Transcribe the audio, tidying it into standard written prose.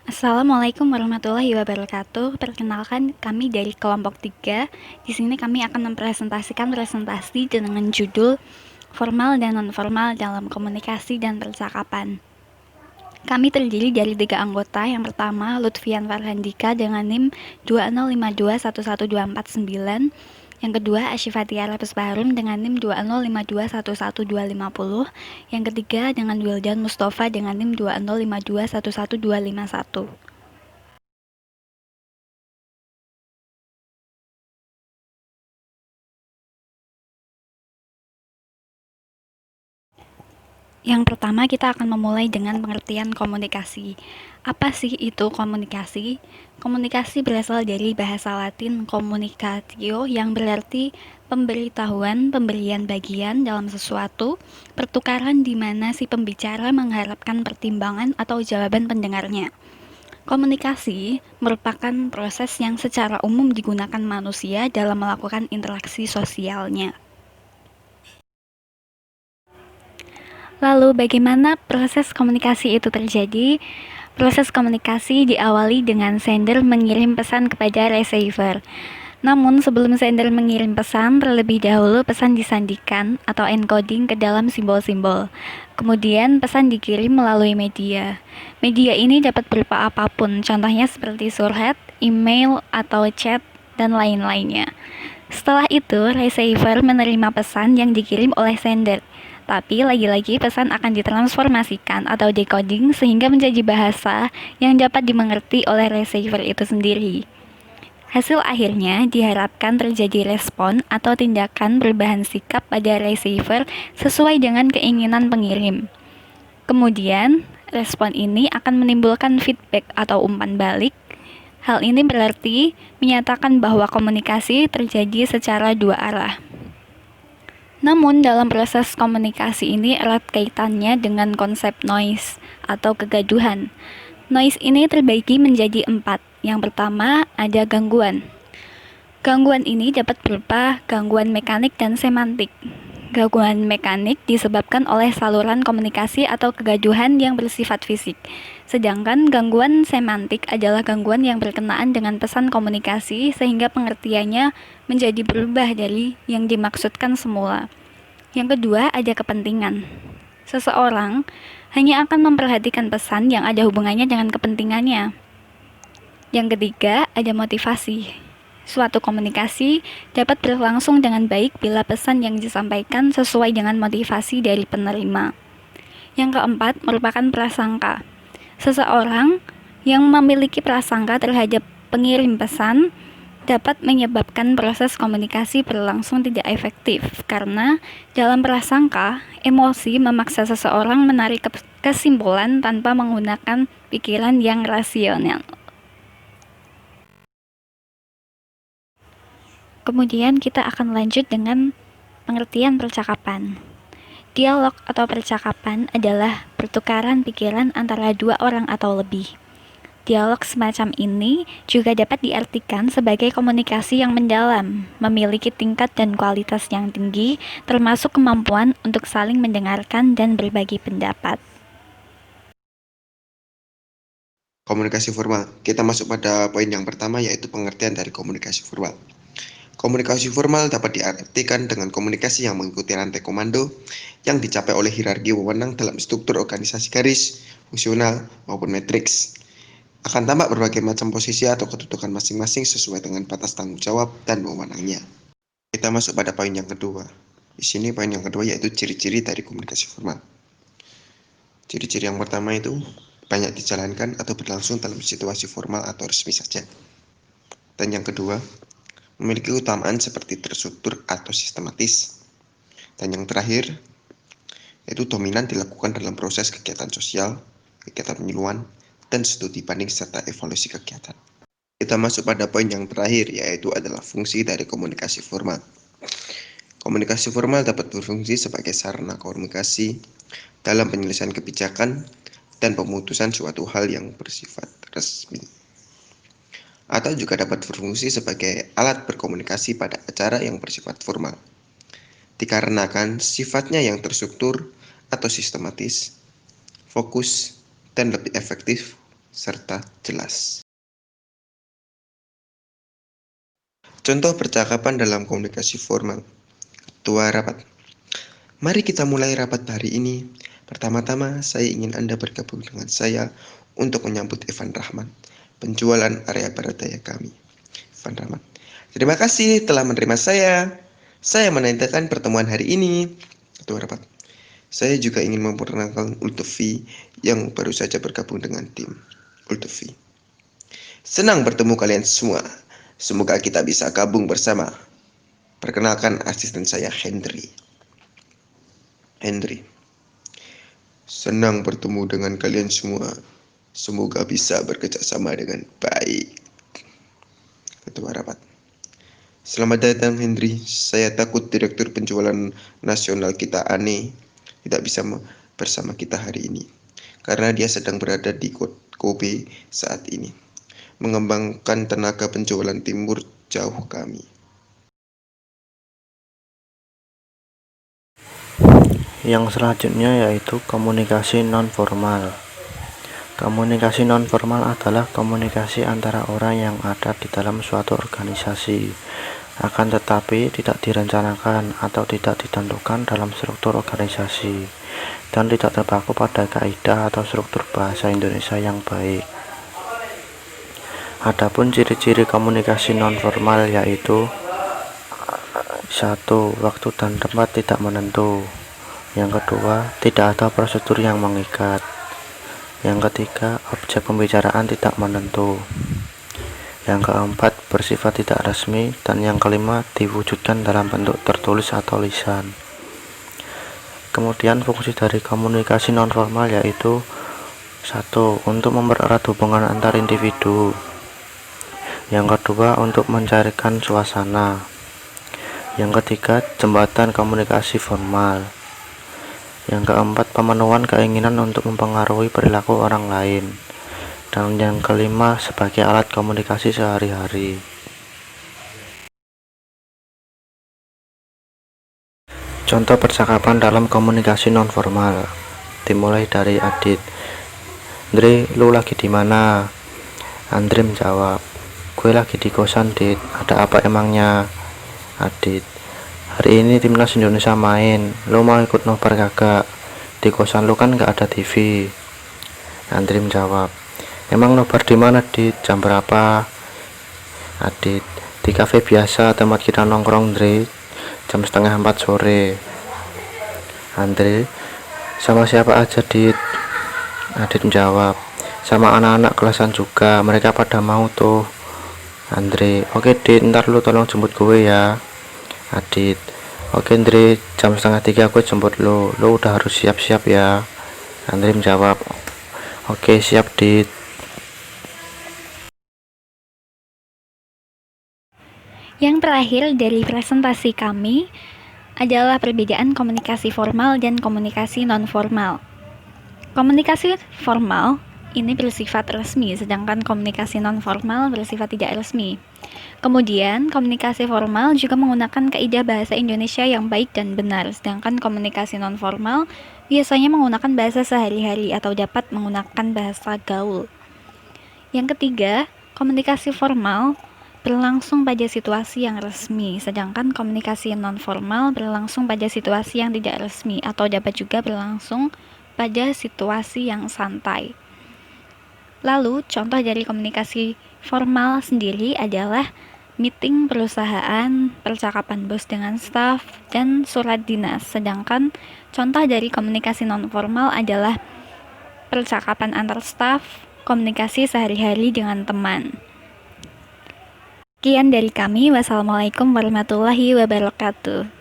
Assalamualaikum warahmatullahi wabarakatuh. Perkenalkan kami dari kelompok 3. Di sini kami akan mempresentasikan presentasi dengan judul Formal dan Non-Formal dalam Komunikasi dan Percakapan. Kami terdiri dari 3 anggota. Yang pertama, Lutfian Farhandika dengan NIM 205211249. Yang kedua, Asyifatia Lapis Baharum dengan NIM 205211250. Yang ketiga, dengan Wildan Mustafa dengan NIM 205211251. Yang pertama, kita akan memulai dengan pengertian komunikasi. Apa sih itu komunikasi? Komunikasi berasal dari bahasa Latin communicatio yang berarti pemberitahuan, pemberian bagian dalam sesuatu, pertukaran di mana si pembicara mengharapkan pertimbangan atau jawaban pendengarnya. Komunikasi merupakan proses yang secara umum digunakan manusia dalam melakukan interaksi sosialnya. Lalu bagaimana proses komunikasi itu terjadi? Proses komunikasi diawali dengan sender mengirim pesan kepada receiver. Namun sebelum sender mengirim pesan, terlebih dahulu pesan disandikan atau encoding ke dalam simbol-simbol. Kemudian pesan dikirim melalui media. Media ini dapat berupa apapun, contohnya seperti surat, email, atau chat, dan lain-lainnya. Setelah itu, receiver menerima pesan yang dikirim oleh sender. Tapi lagi-lagi pesan akan ditransformasikan atau decoding sehingga menjadi bahasa yang dapat dimengerti oleh receiver itu sendiri. Hasil akhirnya diharapkan terjadi respon atau tindakan perubahan sikap pada receiver sesuai dengan keinginan pengirim. Kemudian, respon ini akan menimbulkan feedback atau umpan balik. Hal ini berarti menyatakan bahwa komunikasi terjadi secara dua arah. Namun dalam proses komunikasi ini erat kaitannya dengan konsep noise atau kegaduhan. Noise ini terbagi menjadi 4. Yang pertama ada gangguan. Gangguan ini dapat berupa gangguan mekanik dan semantik. Gangguan mekanik disebabkan oleh saluran komunikasi atau kegaduhan yang bersifat fisik. Sedangkan gangguan semantik adalah gangguan yang berkenaan dengan pesan komunikasi sehingga pengertiannya menjadi berubah dari yang dimaksudkan semula. Yang kedua, ada kepentingan. Seseorang hanya akan memperhatikan pesan yang ada hubungannya dengan kepentingannya. Yang ketiga, ada motivasi. Suatu komunikasi dapat berlangsung dengan baik bila pesan yang disampaikan sesuai dengan motivasi dari penerima. Yang keempat, merupakan prasangka. Seseorang yang memiliki prasangka terhadap pengirim pesan dapat menyebabkan proses komunikasi berlangsung tidak efektif karena dalam prasangka, emosi memaksa seseorang menarik kesimpulan tanpa menggunakan pikiran yang rasional. Kemudian kita akan lanjut dengan pengertian percakapan. Dialog atau percakapan adalah pertukaran pikiran antara dua orang atau lebih. Dialog semacam ini juga dapat diartikan sebagai komunikasi yang mendalam, memiliki tingkat dan kualitas yang tinggi, termasuk kemampuan untuk saling mendengarkan dan berbagi pendapat. Komunikasi formal. Kita masuk pada poin yang pertama, yaitu pengertian dari komunikasi formal. Komunikasi formal dapat diartikan dengan komunikasi yang mengikuti rantai komando yang dicapai oleh hierarki wewenang dalam struktur organisasi garis, fungsional, maupun matriks. Akan tampak berbagai macam posisi atau kedudukan masing-masing sesuai dengan batas tanggung jawab dan wewenangnya. Kita masuk pada poin yang kedua. Di sini poin yang kedua yaitu ciri-ciri dari komunikasi formal. Ciri-ciri yang pertama itu banyak dijalankan atau berlangsung dalam situasi formal atau resmi saja. Dan yang kedua, memiliki utamaan seperti terstruktur atau sistematis. Dan yang terakhir, yaitu dominan dilakukan dalam proses kegiatan sosial, kegiatan penyuluhan, dan studi banding serta evaluasi kegiatan. Kita masuk pada poin yang terakhir, yaitu adalah fungsi dari komunikasi formal. Komunikasi formal dapat berfungsi sebagai sarana komunikasi dalam penyelesaian kebijakan dan pemutusan suatu hal yang bersifat resmi. Atau juga dapat berfungsi sebagai alat berkomunikasi pada acara yang bersifat formal. Dikarenakan sifatnya yang terstruktur atau sistematis, fokus, dan lebih efektif serta jelas. Contoh percakapan dalam komunikasi formal. Ketua rapat. Mari kita mulai rapat hari ini. Pertama-tama, saya ingin Anda bergabung dengan saya untuk menyambut Evan Rahman, penjualan area barat daya kami. Evan Rahman. Terima kasih telah menerima saya. Saya menantikan pertemuan hari ini. Ketua rapat. Saya juga ingin memperkenalkan Ultufi yang baru saja bergabung dengan tim. Ultufi. Senang bertemu kalian semua. Semoga kita bisa gabung bersama. Perkenalkan asisten saya Henry. Henry. Senang bertemu dengan kalian semua. Semoga bisa bekerja sama dengan baik. Ketua rapat. Selamat datang Henry. Saya takut Direktur Penjualan Nasional kita aneh tidak bisa bersama kita hari ini. Karena dia sedang berada di Kobe saat ini. Mengembangkan tenaga penjualan timur jauh kami. Yang selanjutnya yaitu komunikasi non-formal. Komunikasi non-formal adalah komunikasi antara orang yang ada di dalam suatu organisasi, akan tetapi tidak direncanakan atau tidak ditentukan dalam struktur organisasi, dan tidak terpaku pada kaidah atau struktur bahasa Indonesia yang baik. Adapun ciri-ciri komunikasi non-formal yaitu 1. Waktu dan tempat tidak menentu. Yang kedua, tidak ada prosedur yang mengikat. Yang ketiga, objek pembicaraan tidak menentu. Yang keempat, bersifat tidak resmi. Dan yang kelima, diwujudkan dalam bentuk tertulis atau lisan. Kemudian fungsi dari komunikasi nonformal yaitu 1. Untuk mempererat hubungan antar individu. Yang kedua, untuk mencarikan suasana. Yang ketiga, jembatan komunikasi formal. Yang keempat, pemenuhan keinginan untuk mempengaruhi perilaku orang lain. Dan yang kelima, sebagai alat komunikasi sehari-hari. Contoh percakapan dalam komunikasi nonformal. Dimulai dari Adit. Andre, lu lagi di mana? Andre menjawab, gue lagi di kosan, Dit. Ada apa emangnya? Adit, hari ini timnas Indonesia main, lo mau ikut nobar kagak? Di kosan lo kan gak ada TV. Andri menjawab, emang nobar di mana, Dit? Jam berapa? Adit, di kafe biasa tempat kita nongkrong, Dre. Jam 3:30 sore. Andri, sama siapa aja, Dit? Adit menjawab, sama anak-anak kelasan juga, mereka pada mau tuh. Andre, oke Dit, ntar lu tolong jemput gue ya. Adit, oke Andre, jam 2:30 aku jemput lo udah harus siap-siap ya. Andre menjawab, oke siap Dit. Yang terakhir dari presentasi kami adalah perbedaan komunikasi formal dan komunikasi non-formal. Komunikasi formal ini bersifat resmi, sedangkan komunikasi non-formal bersifat tidak resmi. Kemudian, komunikasi formal juga menggunakan kaidah bahasa Indonesia yang baik dan benar, sedangkan komunikasi non-formal biasanya menggunakan bahasa sehari-hari atau dapat menggunakan bahasa gaul. Yang ketiga, komunikasi formal berlangsung pada situasi yang resmi, sedangkan komunikasi non-formal berlangsung pada situasi yang tidak resmi atau dapat juga berlangsung pada situasi yang santai. Lalu, contoh dari komunikasi formal sendiri adalah meeting perusahaan, percakapan bos dengan staf, dan surat dinas. Sedangkan contoh dari komunikasi non-formal adalah percakapan antar staf, komunikasi sehari-hari dengan teman. Sekian dari kami. Wassalamualaikum warahmatullahi wabarakatuh.